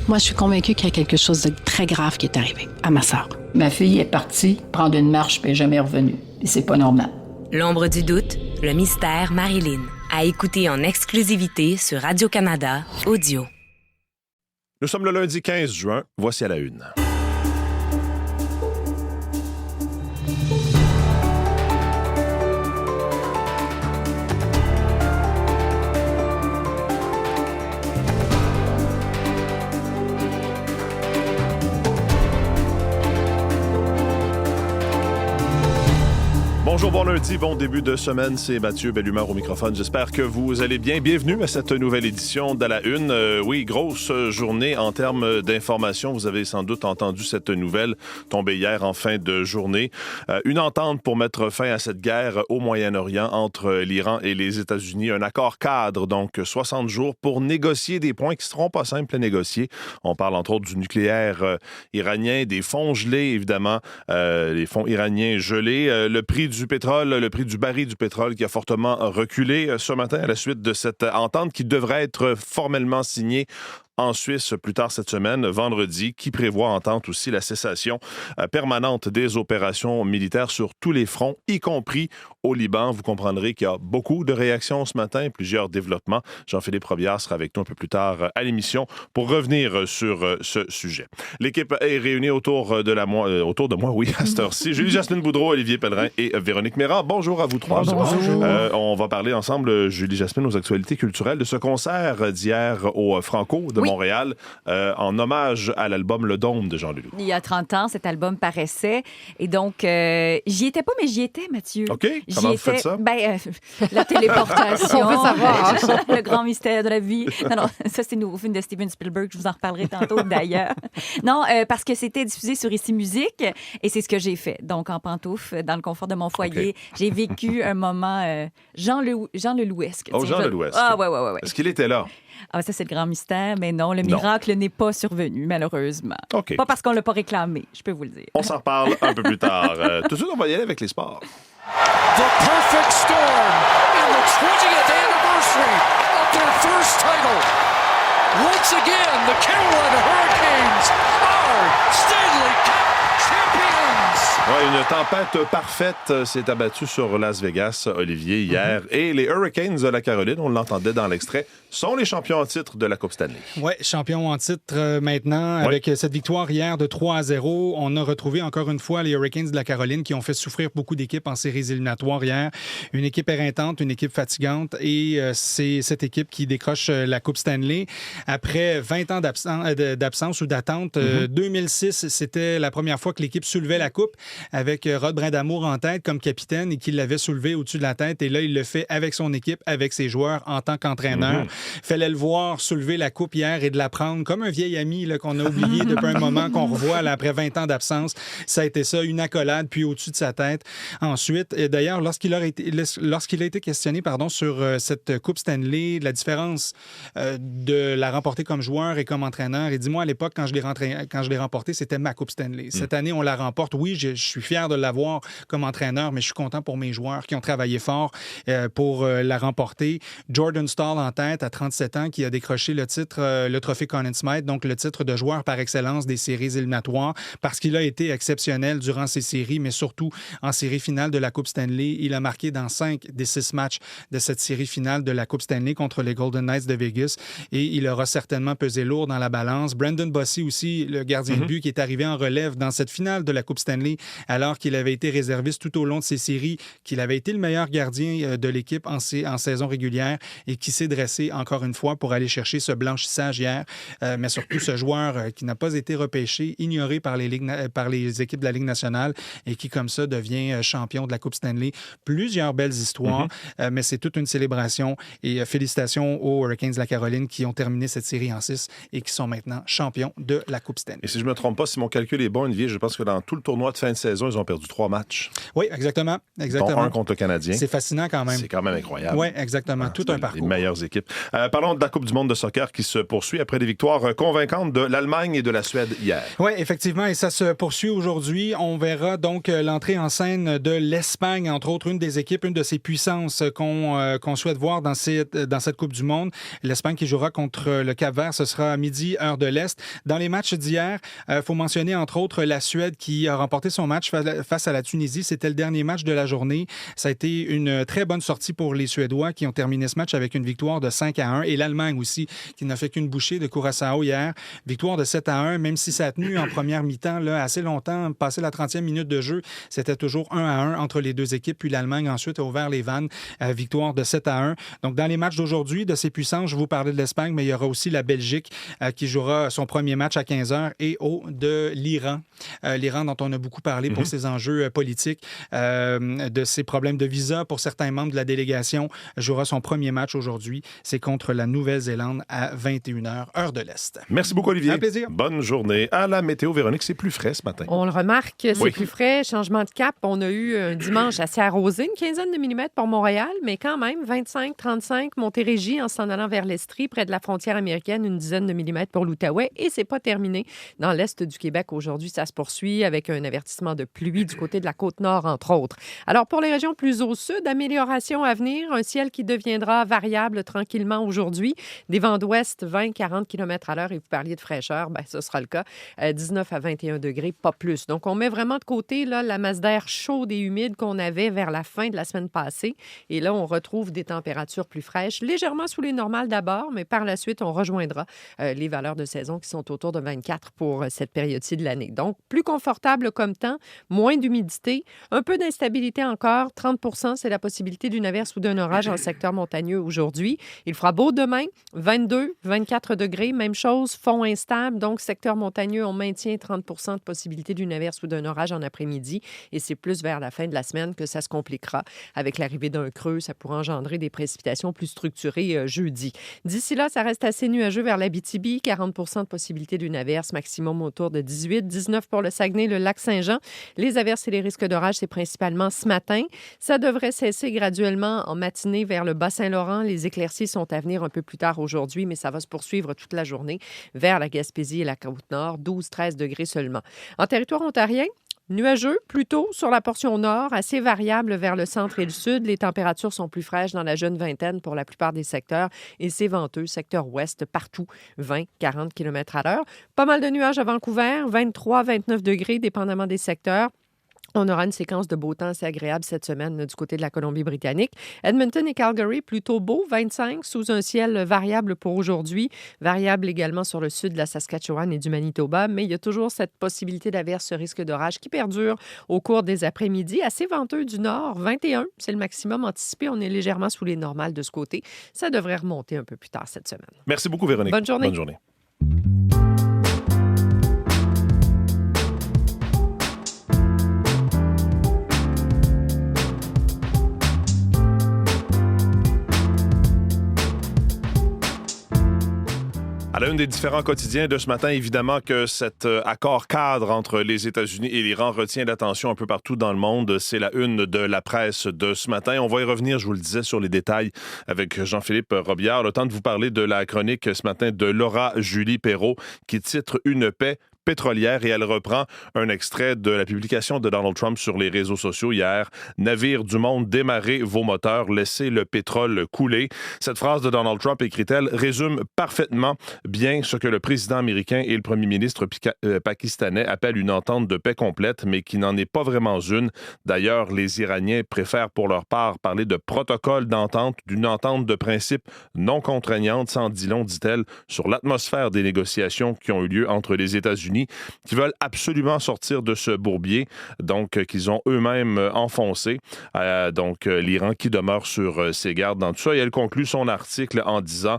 Moi, je suis convaincue qu'il y a quelque chose de très grave qui est arrivé à ma sœur. Ma fille est partie prendre une marche puis elle n'est jamais revenue. Et c'est pas normal. L'ombre du doute, le mystère Marilyn. À écouter en exclusivité sur Radio-Canada Audio. Nous sommes le lundi 15 juin. Voici à la une. Bonjour, bon lundi, bon début de semaine, c'est Mathieu Bellumeur au microphone. J'espère que vous allez bien. Bienvenue à cette nouvelle édition d'À la Une. Oui, grosse journée en termes d'information. Vous avez sans doute entendu cette nouvelle tombée hier en fin de journée. Une entente pour mettre fin à cette guerre au Moyen-Orient entre l'Iran et les États-Unis. Un accord cadre, donc 60 jours pour négocier des points qui ne seront pas simples à négocier. On parle entre autres du nucléaire iranien, des fonds gelés, évidemment, les fonds iraniens gelés, le prix du pétrole, le prix du baril du pétrole qui a fortement reculé ce matin à la suite de cette entente qui devrait être formellement signée en Suisse plus tard cette semaine, vendredi, qui prévoit entente aussi la cessation permanente des opérations militaires sur tous les fronts, y compris au Liban. Vous comprendrez qu'il y a beaucoup de réactions ce matin, plusieurs développements. Jean-Philippe Robillard sera avec nous un peu plus tard à l'émission pour revenir sur ce sujet. L'équipe est réunie autour de moi, oui, à cette heure-ci. Julie-Jasmine Boudreau, Olivier Pellerin et Véronique Méran. Bonjour à vous trois. Bonjour. On va parler ensemble, Julie-Jasmine, aux actualités culturelles de ce concert d'hier au Franco de Montréal, en hommage à l'album Le Dôme de Jean Leloup. Il y a 30 ans, cet album paraissait. Et donc, j'y étais pas, mais j'y étais, Mathieu. OK. Comment vous faites ça? La téléportation. On veut savoir. Le grand mystère de la vie. Non, ça, c'est le nouveau film de Steven Spielberg. Je vous en reparlerai tantôt, d'ailleurs. Non, parce que c'était diffusé sur Ici Musique. Et c'est ce que j'ai fait. Donc, en pantoufle, dans le confort de mon foyer, okay. J'ai vécu un moment Jean Lelouesque. Oh, Jean Lelouesque. Ah, ouais. Est-ce qu'il était là? Ah, ça, c'est le grand mystère, mais non, le miracle n'est pas survenu, malheureusement. Okay. Pas parce qu'on ne l'a pas réclamé, je peux vous le dire. On s'en reparle un peu plus tard. Tout de suite, on va y aller avec les sports. The perfect storm in the 20th anniversary of their first title. Once again, the Carolina Hurricanes are Stanley Cup champions. Ouais, une tempête parfaite s'est abattue sur Las Vegas, Olivier, hier. Et les Hurricanes de la Caroline, on l'entendait dans l'extrait, sont les champions en titre de la Coupe Stanley. Oui, champions en titre maintenant. Ouais. Avec cette victoire hier de 3-0, on a retrouvé encore une fois les Hurricanes de la Caroline qui ont fait souffrir beaucoup d'équipes en séries éliminatoires hier. Une équipe éreintante, une équipe fatigante. Et c'est cette équipe qui décroche la Coupe Stanley. Après 20 ans d'absence ou d'attente, 2006, c'était la première fois que l'équipe soulevait la Coupe avec Rod Brindamour en tête comme capitaine et qu'il l'avait soulevé au-dessus de la tête. Et là, il le fait avec son équipe, avec ses joueurs en tant qu'entraîneur. Fallait le voir soulever la coupe hier et de la prendre comme un vieil ami là, qu'on a oublié depuis un moment, qu'on revoit là, après 20 ans d'absence. Ça a été ça, une accolade, puis au-dessus de sa tête. Ensuite, et d'ailleurs, lorsqu'il a été questionné sur cette Coupe Stanley, la différence de la remporter comme joueur et comme entraîneur, il dit, moi, à l'époque, quand je l'ai remportée, c'était ma Coupe Stanley. Cette année, on la remporte. Oui, je suis fier de l'avoir comme entraîneur, mais je suis content pour mes joueurs qui ont travaillé fort pour la remporter. Jordan Staal en tête, à 37 ans, qui a décroché le titre, le trophée Conn Smythe, donc le titre de joueur par excellence des séries éliminatoires, parce qu'il a été exceptionnel durant ces séries, mais surtout en série finale de la Coupe Stanley. Il a marqué dans 5 des 6 matchs de cette série finale de la Coupe Stanley contre les Golden Knights de Vegas, et il aura certainement pesé lourd dans la balance. Brandon Bossy aussi, le gardien de but, qui est arrivé en relève dans cette finale de la Coupe Stanley, alors qu'il avait été réserviste tout au long de ces séries, qu'il avait été le meilleur gardien de l'équipe en saison régulière et qui s'est dressé encore une fois pour aller chercher ce blanchissage hier, mais surtout ce joueur qui n'a pas été repêché, ignoré par les équipes de la Ligue nationale et qui, comme ça, devient champion de la Coupe Stanley. Plusieurs belles histoires, mais c'est toute une célébration et félicitations aux Hurricanes de la Caroline qui ont terminé cette série en 6 et qui sont maintenant champions de la Coupe Stanley. Et si je ne me trompe pas, si mon calcul est bon, Olivier, je pense que dans tout le tournoi de fin de saison, ils ont perdu 3 matchs. Oui, exactement. Dont un contre le Canadien. C'est fascinant quand même. C'est quand même incroyable. Oui, exactement. Tout un parcours. Les meilleures équipes. Parlons de la Coupe du monde de soccer qui se poursuit après des victoires convaincantes de l'Allemagne et de la Suède hier. Oui, effectivement, et ça se poursuit aujourd'hui. On verra donc l'entrée en scène de l'Espagne, entre autres, une des équipes, une de ses puissances qu'on souhaite voir dans cette Coupe du monde. L'Espagne qui jouera contre le Cap-Vert, ce sera à midi, heure de l'Est. Dans les matchs d'hier, il faut mentionner, entre autres, la Suède qui a remporté son match face à la Tunisie. C'était le dernier match de la journée. Ça a été une très bonne sortie pour les Suédois qui ont terminé ce match avec une victoire de 5-1. Et l'Allemagne aussi, qui n'a fait qu'une bouchée de Curaçao hier. Victoire de 7-1, même si ça a tenu en première mi-temps là, assez longtemps. Passé la 30e minute de jeu, c'était toujours 1-1 entre les deux équipes. Puis l'Allemagne ensuite a ouvert les vannes. Victoire de 7-1. Donc dans les matchs d'aujourd'hui, de ces puissances, je vous parlais de l'Espagne, mais il y aura aussi la Belgique qui jouera son premier match à 15h et de l'Iran. L'Iran dont on a beaucoup parlé pour ses enjeux politiques, de ses problèmes de visa pour certains membres de la délégation, jouera son premier match aujourd'hui. C'est contre la Nouvelle-Zélande à 21h, heure de l'Est. Merci beaucoup, Olivier. Un plaisir. Bonne journée. À la météo, Véronique, c'est plus frais ce matin. On le remarque, c'est Oui. plus frais. Changement de cap. On a eu un dimanche assez arrosé, une quinzaine de millimètres pour Montréal, mais quand même 25, 35, Montérégie en s'en allant vers l'Estrie, près de la frontière américaine, une dizaine de millimètres pour l'Outaouais. Et c'est pas terminé dans l'Est du Québec. Aujourd'hui, ça se poursuit avec un avertissement de pluie du côté de la Côte-Nord, entre autres. Alors, pour les régions plus au sud, amélioration à venir, un ciel qui deviendra variable tranquillement aujourd'hui. Des vents d'ouest, 20-40 km à l'heure, et vous parliez de fraîcheur, bien, ce sera le cas. 19 à 21 degrés, pas plus. Donc, on met vraiment de côté là, la masse d'air chaude et humide qu'on avait vers la fin de la semaine passée. Et là, on retrouve des températures plus fraîches, légèrement sous les normales d'abord, mais par la suite, on rejoindra les valeurs de saison qui sont autour de 24 pour cette période-ci de l'année. Donc, plus confortable comme temps, moins d'humidité, un peu d'instabilité encore. 30 % c'est la possibilité d'une averse ou d'un orage en secteur montagneux aujourd'hui. Il fera beau demain, 22, 24 degrés, même chose, fond instable. Donc, secteur montagneux, on maintient 30 % de possibilité d'une averse ou d'un orage en après-midi. Et c'est plus vers la fin de la semaine que ça se compliquera. Avec l'arrivée d'un creux, ça pourra engendrer des précipitations plus structurées jeudi. D'ici là, ça reste assez nuageux vers l'Abitibi. 40 % de possibilité d'une averse, maximum autour de 18, 19 pour le Saguenay, le lac Saint-Jean. Les averses et les risques d'orage, c'est principalement ce matin. Ça devrait cesser graduellement en matinée vers le Bas-Saint-Laurent. Les éclaircies sont à venir un peu plus tard aujourd'hui, mais ça va se poursuivre toute la journée vers la Gaspésie et la Côte-Nord, 12-13 degrés seulement. En territoire ontarien, nuageux, plutôt sur la portion nord, assez variable vers le centre et le sud. Les températures sont plus fraîches dans la jeune vingtaine pour la plupart des secteurs et c'est venteux, secteur ouest, partout, 20-40 km à l'heure. Pas mal de nuages à Vancouver, 23-29 degrés, dépendamment des secteurs. On aura une séquence de beau temps assez agréable cette semaine du côté de la Colombie-Britannique. Edmonton et Calgary, plutôt beau, 25, sous un ciel variable pour aujourd'hui. Variable également sur le sud de la Saskatchewan et du Manitoba, mais il y a toujours cette possibilité d'averse, ce risque d'orage qui perdure au cours des après-midi. Assez venteux du nord, 21, c'est le maximum anticipé. On est légèrement sous les normales de ce côté. Ça devrait remonter un peu plus tard cette semaine. Merci beaucoup, Véronique. Bonne journée. Bonne journée. À la une des différents quotidiens de ce matin, évidemment que cet accord cadre entre les États-Unis et l'Iran retient l'attention un peu partout dans le monde. C'est la une de la presse de ce matin. On va y revenir, je vous le disais, sur les détails avec Jean-Philippe Robillard. Le temps de vous parler de la chronique ce matin de Laura Julie Perrault qui titre « Une paix pétrolière » et elle reprend un extrait de la publication de Donald Trump sur les réseaux sociaux hier. « Navires du monde, démarrez vos moteurs, laissez le pétrole couler ». Cette phrase de Donald Trump, écrit-elle, résume parfaitement bien ce que le président américain et le premier ministre pakistanais appellent une entente de paix complète, mais qui n'en est pas vraiment une. D'ailleurs, les Iraniens préfèrent pour leur part parler de protocole d'entente, d'une entente de principe non contraignante, sans dit long, dit-elle, sur l'atmosphère des négociations qui ont eu lieu entre les États-Unis, qui veulent absolument sortir de ce bourbier, donc qu'ils ont eux-mêmes enfoncé. Donc l'Iran qui demeure sur ses gardes dans tout ça. Et elle conclut son article en disant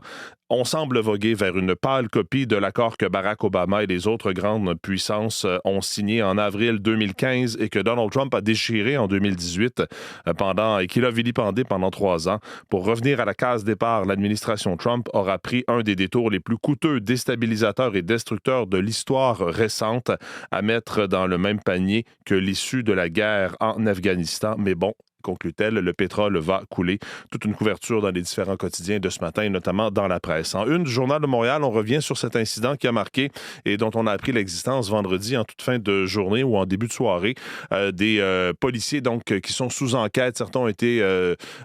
on semble voguer vers une pâle copie de l'accord que Barack Obama et les autres grandes puissances ont signé en avril 2015 et que Donald Trump a déchiré en 2018 et qu'il a vilipendé pendant 3 ans. Pour revenir à la case départ, l'administration Trump aura pris un des détours les plus coûteux, déstabilisateurs et destructeurs de l'histoire récente à mettre dans le même panier que l'issue de la guerre en Afghanistan. Mais bon, conclut-elle, le pétrole va couler. Toute une couverture dans les différents quotidiens de ce matin, et notamment dans la presse. En une du Journal de Montréal, on revient sur cet incident qui a marqué et dont on a appris l'existence vendredi en toute fin de journée ou en début de soirée. Des policiers donc qui sont sous enquête. Certains ont été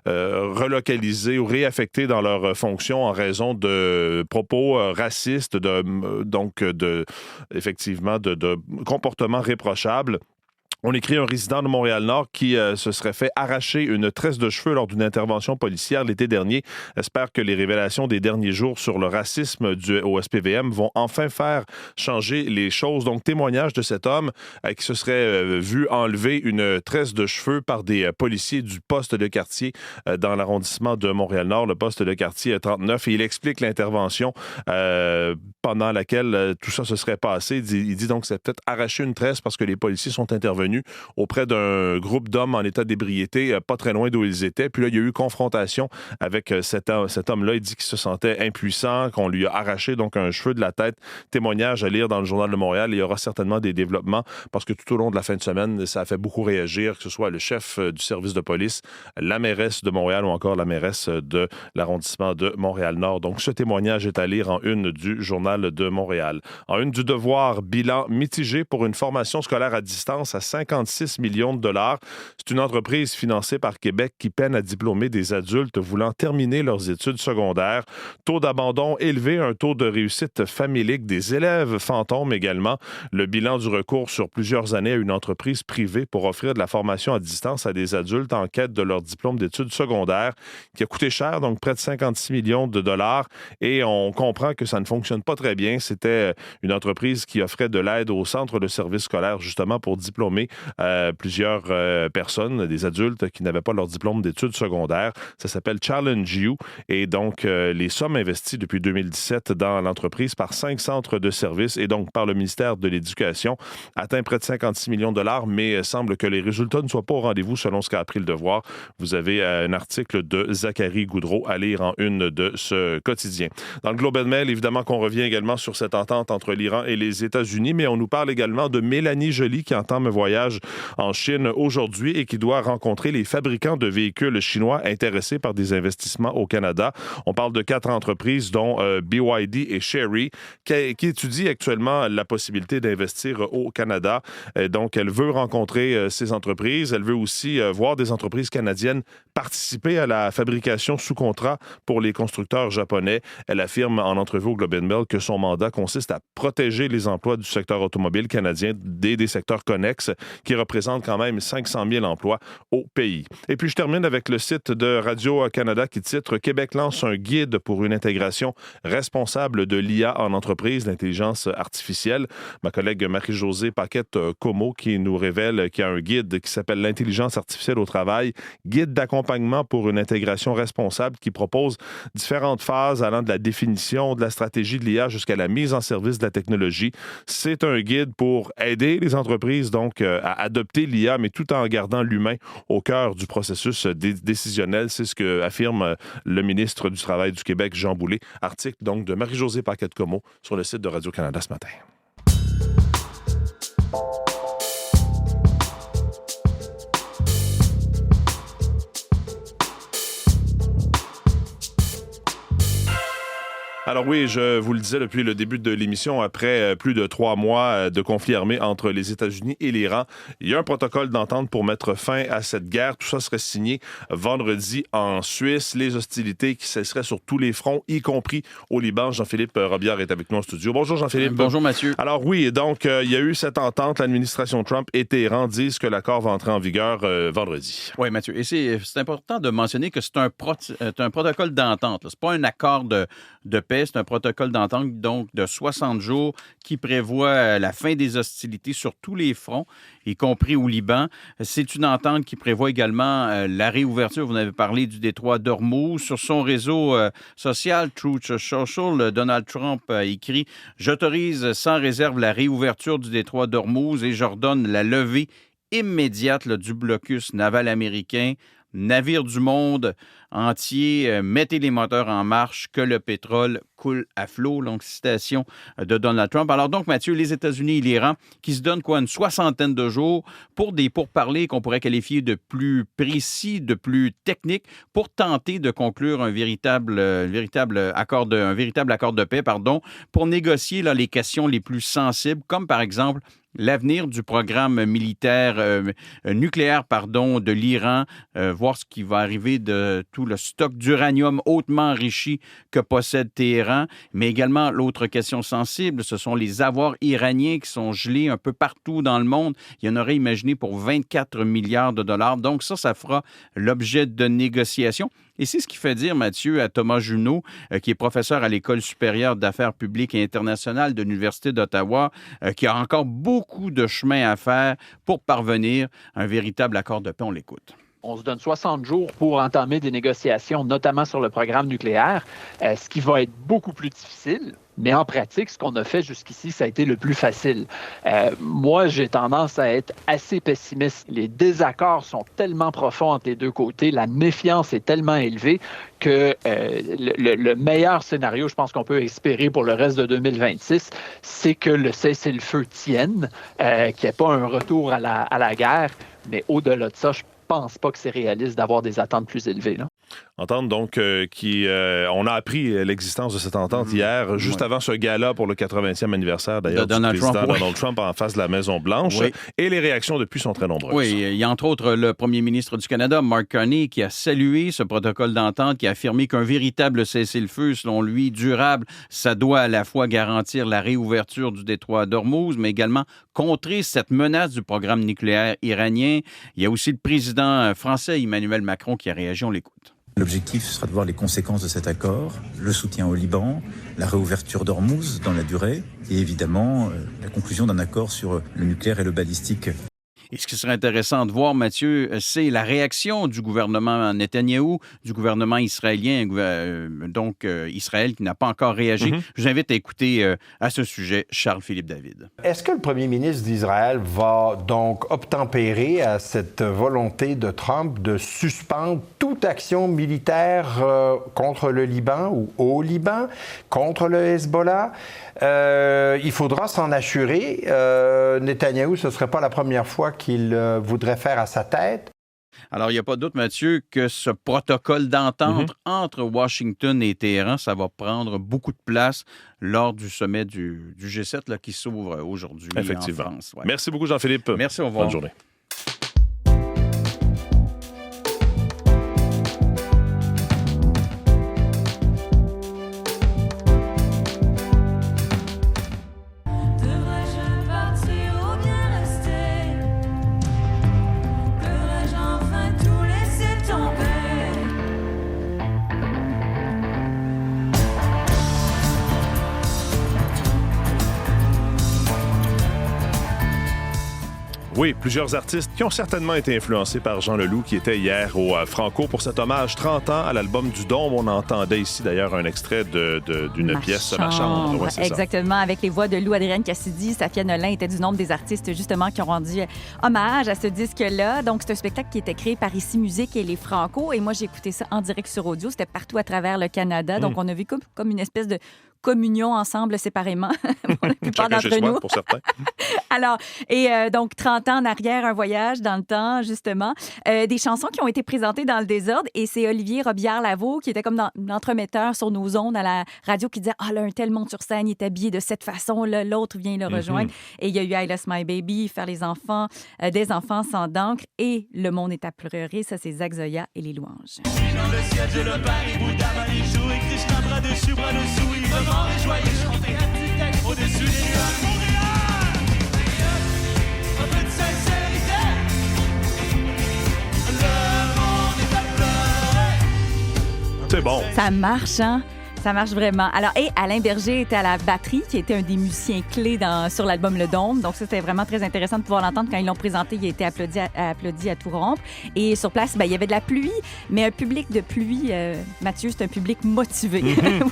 relocalisés ou réaffectés dans leurs fonctions en raison de propos racistes, de comportements réprochables. On écrit un résident de Montréal-Nord qui se serait fait arracher une tresse de cheveux lors d'une intervention policière l'été dernier. Espère que les révélations des derniers jours sur le racisme au SPVM vont enfin faire changer les choses. Donc, témoignage de cet homme qui se serait vu enlever une tresse de cheveux par des policiers du poste de quartier dans l'arrondissement de Montréal-Nord, le poste de quartier 39. Et il explique l'intervention pendant laquelle tout ça se serait passé. Il dit donc que c'est peut-être arraché une tresse parce que les policiers sont intervenus auprès d'un groupe d'hommes en état d'ébriété, pas très loin d'où ils étaient. Puis là, il y a eu confrontation avec cet homme-là. Il dit qu'il se sentait impuissant, qu'on lui a arraché donc un cheveu de la tête. Témoignage à lire dans le Journal de Montréal. Il y aura certainement des développements parce que tout au long de la fin de semaine, ça a fait beaucoup réagir, que ce soit le chef du service de police, la mairesse de Montréal ou encore la mairesse de l'arrondissement de Montréal-Nord. Donc, ce témoignage est à lire en une du Journal de Montréal. En une du Devoir, bilan mitigé pour une formation scolaire à distance à 56 millions de dollars. C'est une entreprise financée par Québec qui peine à diplômer des adultes voulant terminer leurs études secondaires. Taux d'abandon élevé, un taux de réussite familique des élèves fantômes également. Le bilan du recours sur plusieurs années à une entreprise privée pour offrir de la formation à distance à des adultes en quête de leur diplôme d'études secondaires qui a coûté cher, donc près de 56 millions de dollars. Et on comprend que ça ne fonctionne pas très bien. C'était une entreprise qui offrait de l'aide au centre de services scolaires justement pour diplômer plusieurs personnes, des adultes qui n'avaient pas leur diplôme d'études secondaires. Ça s'appelle Challenge You. Et donc, les sommes investies depuis 2017 dans l'entreprise par 5 centres de services et donc par le ministère de l'Éducation atteint près de 56 millions de dollars, mais semble que les résultats ne soient pas au rendez-vous selon ce qu'a appris le Devoir. Vous avez un article de Zachary Goudreau à lire en une de ce quotidien. Dans le Globe and Mail, évidemment qu'on revient également sur cette entente entre l'Iran et les États-Unis, mais on nous parle également de Mélanie Joly qui entame un voyage en Chine aujourd'hui et qui doit rencontrer les fabricants de véhicules chinois intéressés par des investissements au Canada. On parle de 4 entreprises, dont BYD et Chery, qui étudient actuellement la possibilité d'investir au Canada. Donc, elle veut rencontrer ces entreprises. Elle veut aussi voir des entreprises canadiennes participer à la fabrication sous contrat pour les constructeurs japonais. Elle affirme en entrevue au Globe and Mail que son mandat consiste à protéger les emplois du secteur automobile canadien des secteurs connexes qui représente quand même 500 000 emplois au pays. Et puis, je termine avec le site de Radio-Canada qui titre « Québec lance un guide pour une intégration responsable de l'IA en entreprise, l'intelligence artificielle ». Ma collègue Marie-Josée Paquette-Comeau qui nous révèle qu'il y a un guide qui s'appelle « L'intelligence artificielle au travail », guide d'accompagnement pour une intégration responsable qui propose différentes phases allant de la définition de la stratégie de l'IA jusqu'à la mise en service de la technologie. C'est un guide pour aider les entreprises donc à adopter l'IA, mais tout en gardant l'humain au cœur du processus décisionnel. C'est ce que affirme le ministre du Travail du Québec, Jean Boulet. Article donc de Marie-Josée Paquette-Comeau sur le site de Radio-Canada ce matin. Alors oui, je vous le disais depuis le début de l'émission, après plus de 3 mois de conflit armé entre les États-Unis et l'Iran, il y a un protocole d'entente pour mettre fin à cette guerre. Tout ça serait signé vendredi en Suisse. Les hostilités qui cesseraient sur tous les fronts, y compris au Liban. Jean-Philippe Robillard est avec nous en studio. Bonjour Jean-Philippe. Bonjour Mathieu. Alors oui, donc il y a eu cette entente. L'administration Trump et Téhéran disent que l'accord va entrer en vigueur vendredi. Oui Mathieu, et c'est important de mentionner que c'est un protocole d'entente. C'est pas un accord de paix paix. C'est un protocole d'entente donc de 60 jours qui prévoit la fin des hostilités sur tous les fronts, y compris au Liban. C'est une entente qui prévoit également la réouverture, vous en avez parlé, du détroit d'Ormuz. Sur son réseau social, Truth Social, Donald Trump a écrit « J'autorise sans réserve la réouverture du détroit d'Ormuz et j'ordonne la levée immédiate du blocus naval américain. Navires du monde entier, mettez les moteurs en marche, que le pétrole coule à flot. » Donc, citation de Donald Trump. Alors donc, Mathieu, les États-Unis et l'Iran qui se donnent une 60aine de jours pour des pourparlers qu'on pourrait qualifier de plus précis, de plus techniques, pour tenter de conclure un véritable accord de paix, pour négocier là, les questions les plus sensibles, comme par exemple l'avenir du programme militaire nucléaire de l'Iran, voir ce qui va arriver de tout le stock d'uranium hautement enrichi que possède Téhéran, mais également l'autre question sensible, ce sont les avoirs iraniens qui sont gelés un peu partout dans le monde. Il y en aurait imaginé pour 24 milliards de dollars. Donc ça fera l'objet de négociations. Et c'est ce qui fait dire, Mathieu, à Thomas Junot, qui est professeur à l'École supérieure d'affaires publiques et internationales de l'Université d'Ottawa, qu'il y a encore beaucoup de chemin à faire pour parvenir à un véritable accord de paix. On l'écoute. On se donne 60 jours pour entamer des négociations, notamment sur le programme nucléaire, ce qui va être beaucoup plus difficile. Mais en pratique, ce qu'on a fait jusqu'ici, ça a été le plus facile. Moi, j'ai tendance à être assez pessimiste. Les désaccords sont tellement profonds entre les deux côtés, la méfiance est tellement élevée que le meilleur scénario, je pense qu'on peut espérer pour le reste de 2026, c'est que le cessez-le-feu tienne, qu'il n'y ait pas un retour à la guerre. Mais au-delà de ça, je pense pas que c'est réaliste d'avoir des attentes plus élevées, là. Entente donc on a appris l'existence de cette entente hier, juste avant ce gala pour le 80e anniversaire d'ailleurs du président Donald Trump en face de la Maison-Blanche. Oui. Et les réactions depuis sont très nombreuses. Oui, il y a entre autres le premier ministre du Canada, Mark Carney, qui a salué ce protocole d'entente, qui a affirmé qu'un véritable cessez-le-feu, selon lui, durable, ça doit à la fois garantir la réouverture du détroit d'Ormuz, mais également contrer cette menace du programme nucléaire iranien. Il y a aussi le président français, Emmanuel Macron, qui a réagi. On l'écoute. L'objectif sera de voir les conséquences de cet accord, le soutien au Liban, la réouverture d'Ormuz dans la durée et évidemment la conclusion d'un accord sur le nucléaire et le balistique. Et ce qui serait intéressant de voir, Mathieu, c'est la réaction du gouvernement Netanyahou, du gouvernement israélien, Israël qui n'a pas encore réagi. Je vous invite à écouter à ce sujet Charles-Philippe David. Est-ce que le premier ministre d'Israël va donc obtempérer à cette volonté de Trump de suspendre toute action militaire contre le Liban ou au Liban, contre le Hezbollah? Il faudra s'en assurer. Netanyahou, ce ne serait pas la première fois qu'il voudrait faire à sa tête. Alors, il n'y a pas de doute, Mathieu, que ce protocole d'entente entre Washington et Téhéran, ça va prendre beaucoup de place lors du sommet du G7 qui s'ouvre aujourd'hui en France. Ouais. Merci beaucoup, Jean-Philippe. Merci, au revoir. Bonne journée. Oui, plusieurs artistes qui ont certainement été influencés par Jean Leloup qui était hier au Franco pour cet hommage 30 ans à l'album du Dôme. On entendait ici d'ailleurs un extrait d'une pièce, Ma chambre. Ouais, exactement, ça. Avec les voix de Lou Adrienne Cassidy, Safia Nolin était du nombre des artistes justement qui ont rendu hommage à ce disque-là. Donc c'est un spectacle qui était créé par Ici Musique et les Franco. Et moi j'ai écouté ça en direct sur audio. C'était partout à travers le Canada. Donc on a vu comme une espèce de communion ensemble séparément pour la plupart d'entre nous. Pour certains. Alors, donc 30 ans en arrière, un voyage dans le temps, justement. Des chansons qui ont été présentées dans le désordre et c'est Olivier Robillard-Lavaux qui était comme l'entremetteur sur nos ondes à la radio qui disait « Ah là, un tel monte sur scène, il est habillé de cette façon, là, l'autre vient le rejoindre. Et il y a eu I Lost My Baby, Faire les enfants, Des enfants sans d'encre et Le monde est à pleurer. Ça, c'est Zach Zoya et Les louanges. Dans le ciel, je le parie, Bouddha, Manichou et Krishna, bras dessus, bras dessous, il me mort et joyeux, chanter un petit texte au-dessus des nuages. Montréal! Un peu de sincérité. Le monde est à pleurer. C'est bon. Ça marche, hein? Ça marche vraiment. Alors, et Alain Berger était à la batterie, qui était un des musiciens clés sur l'album Le Dôme. Donc, ça, c'était vraiment très intéressant de pouvoir l'entendre. Quand ils l'ont présenté, il a été applaudi à tout rompre. Et sur place, il y avait de la pluie, mais un public de pluie, Mathieu, c'est un public motivé.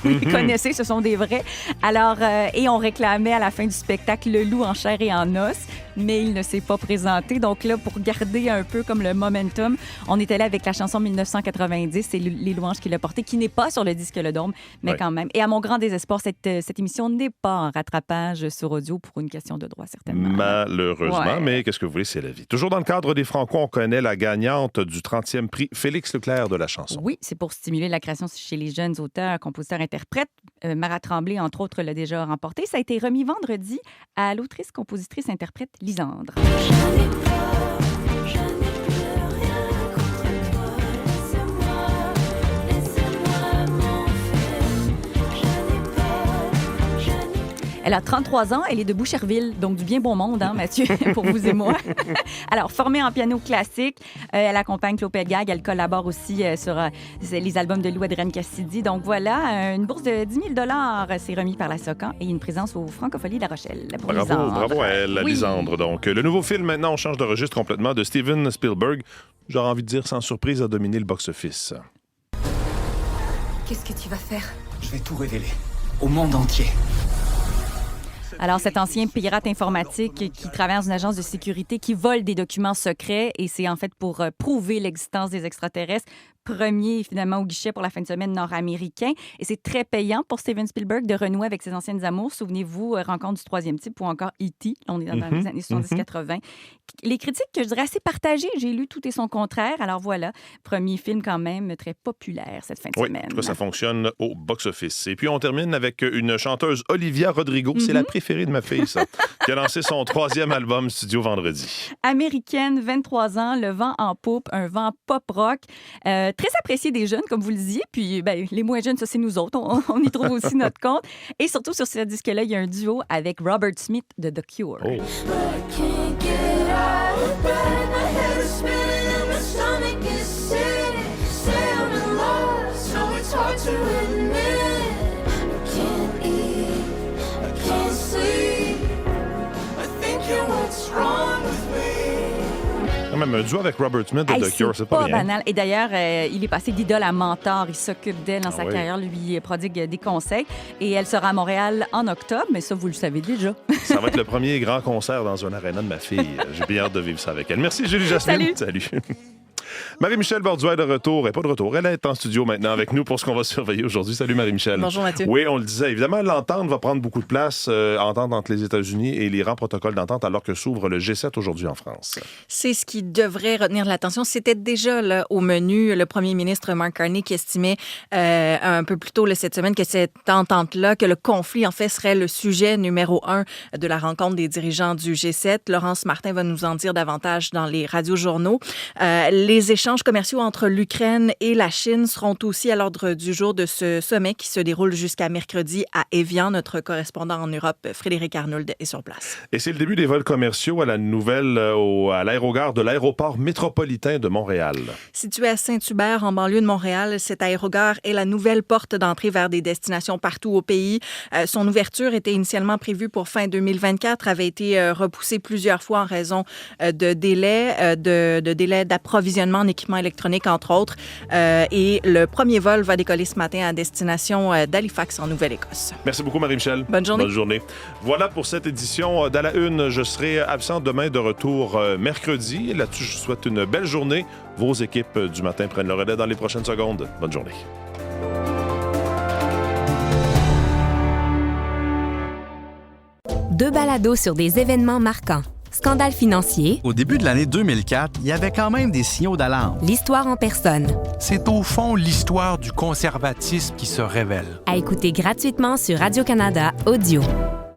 Vous les connaissez, ce sont des vrais. Alors, et on réclamait à la fin du spectacle le loup en chair et en os, mais il ne s'est pas présenté. Donc là, pour garder un peu comme le momentum, on était là avec la chanson 1990, c'est Les Louanges qui l'a porté, qui n'est pas sur le disque Le Dôme, mais quand même. Et à mon grand désespoir, cette émission n'est pas en rattrapage sur audio pour une question de droit, certainement. Malheureusement, mais qu'est-ce que vous voulez, c'est la vie. Toujours dans le cadre des Franco, on connaît la gagnante du 30e prix Félix Leclerc de la chanson. Oui, c'est pour stimuler la création chez les jeunes auteurs, compositeurs, interprètes. Marat Tremblay, entre autres, l'a déjà remporté. Ça a été remis vendredi à l'autrice, compositrice, interprète Lisandre. Elle a 33 ans, elle est de Boucherville, donc du bien bon monde, hein, Mathieu, pour vous et moi. Alors, formée en piano classique, elle accompagne Claude Pelgag, elle collabore aussi sur les albums de Lou Adrienne-Cassidy. Donc voilà, une bourse de 10 000 $, c'est remis par la SOCAN et une présence au Francophonie de La Rochelle. Bravo à elle, Lisandre. Donc, le nouveau film, maintenant, on change de registre complètement, de Steven Spielberg. J'aurais envie de dire, sans surprise, a dominé le box-office. Qu'est-ce que tu vas faire? Je vais tout révéler, au monde entier. Alors, cet ancien pirate informatique qui travaille dans une agence de sécurité qui vole des documents secrets, et c'est en fait pour prouver l'existence des extraterrestres. Premier, finalement, au guichet pour la fin de semaine nord-américain. Et c'est très payant pour Steven Spielberg de renouer avec ses anciennes amours. Souvenez-vous, Rencontre du troisième type ou encore E.T. On est dans les années 70-80. Les critiques, que je dirais, assez partagées. J'ai lu tout et son contraire. Alors voilà, premier film quand même très populaire cette fin de semaine. En tout cas, ça fonctionne au box-office. Et puis, on termine avec une chanteuse, Olivia Rodrigo. C'est la préférée de ma fille, ça, qui a lancé son 3e album studio vendredi. Américaine, 23 ans, le vent en poupe, un vent pop-rock. Très apprécié des jeunes, comme vous le disiez. Puis, les moins jeunes, ça, c'est nous autres. On y trouve aussi notre compte. Et surtout, sur ce disque-là, il y a un duo avec Robert Smith de The Cure. Oh. Même un duo avec Robert Smith de The Cure, c'est pas bien. Banal. Et d'ailleurs, il est passé d'idole à mentor. Il s'occupe d'elle dans sa carrière, lui prodigue des conseils. Et elle sera à Montréal en octobre, mais ça, vous le savez déjà. Ça va être le premier grand concert dans un aréna de ma fille. J'ai bien hâte de vivre ça avec elle. Merci, Julie Jasmine. Salut. Marie-Michel Borduas est de retour. Elle n'est pas de retour. Elle est en studio maintenant avec nous pour ce qu'on va surveiller aujourd'hui. Salut Marie-Michel. Bonjour Mathieu. Oui, on le disait. Évidemment, l'entente va prendre beaucoup de place, entente entre les États-Unis et l'Iran, protocole d'entente, alors que s'ouvre le G7 aujourd'hui en France. C'est ce qui devrait retenir l'attention. C'était déjà là, au menu le premier ministre Mark Carney qui estimait un peu plus tôt cette semaine que cette entente-là, que le conflit en fait serait le sujet numéro 1 de la rencontre des dirigeants du G7. Laurence Martin va nous en dire davantage dans les radiojournaux. Les échanges commerciaux entre l'Ukraine et la Chine seront aussi à l'ordre du jour de ce sommet qui se déroule jusqu'à mercredi à Évian. Notre correspondant en Europe, Frédéric Arnould, est sur place. Et c'est le début des vols commerciaux à l'aérogare de l'aéroport métropolitain de Montréal. Situé à Saint-Hubert, en banlieue de Montréal, cet aérogare est la nouvelle porte d'entrée vers des destinations partout au pays. Son ouverture était initialement prévue pour fin 2024, avait été repoussée plusieurs fois en raison de délais d'approvisionnement en équipements électroniques, entre autres. Et le premier vol va décoller ce matin à destination d'Halifax, en Nouvelle-Écosse. Merci beaucoup, Marie-Michel. Bonne journée. Bonne journée. Voilà pour cette édition d'À la Une. Je serai absent demain, de retour mercredi. Là-dessus, je vous souhaite une belle journée. Vos équipes du matin prennent le relais dans les prochaines secondes. Bonne journée. Deux balados sur des événements marquants. Scandale financier. Au début de l'année 2004, il y avait quand même des signaux d'alarme. L'histoire en personne. C'est au fond l'histoire du conservatisme qui se révèle. À écouter gratuitement sur Radio-Canada Audio.